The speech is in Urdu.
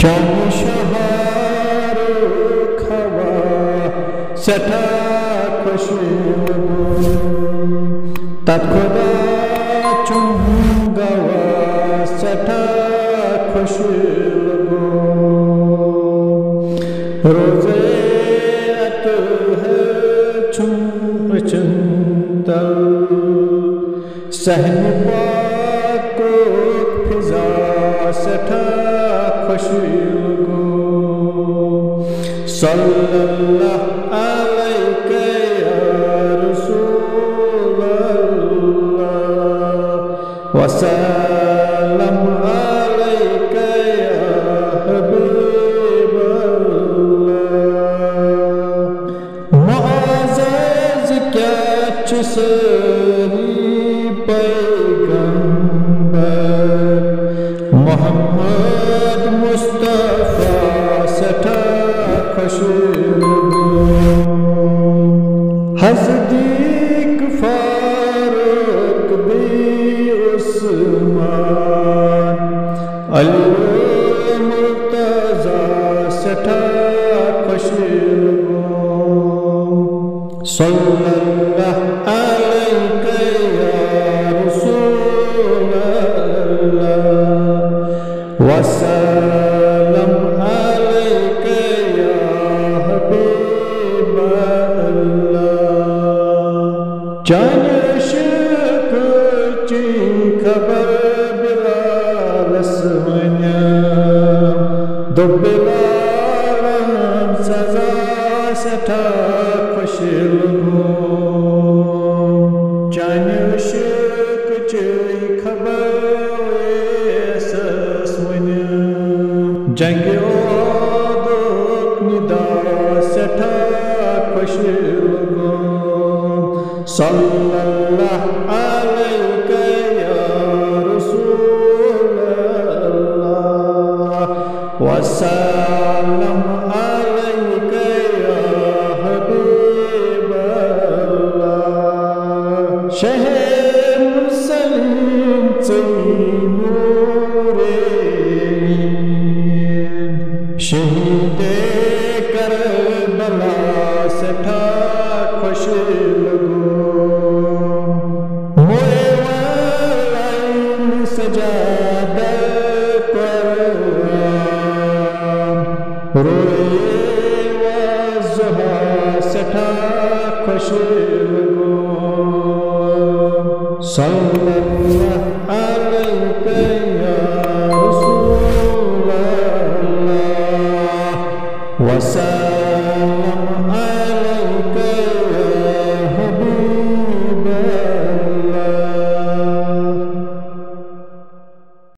شام شہار کھوا سٹھا خوش تب خدا چون گوا سٹھا خوش روزے ات ہے چون چنتل سہن پاک فضا سٹھا خوش صلی اللہ علیہ یا رسول اللہ وسلم علیہ یا حبیب اللہ معزز کیا چسری پیغمبر محمد مصطفیٰ سٹھا خوش حصدیق فاروق بھی عثمان علی مرتضی سٹھا خوش صلی اللہ علیہ یا رسول اللہ وسلم علیہ یا حبیب اللہ جان عشق چی خبر بلال سمنیا دو بلال سزا سٹھا خوش جان عشق چی خبر جنگ عودق ندا سٹھا خوش صلی اللہ علیہ یا رسول اللہ وسلم علیہ یا حبیب اللہ شہر مسلم شہید کربلا سٹھا خوش موئے والائن سجاد قرآن روئے والزہا سٹھا خوش صلی اللہ علیہ یا رسول وسلم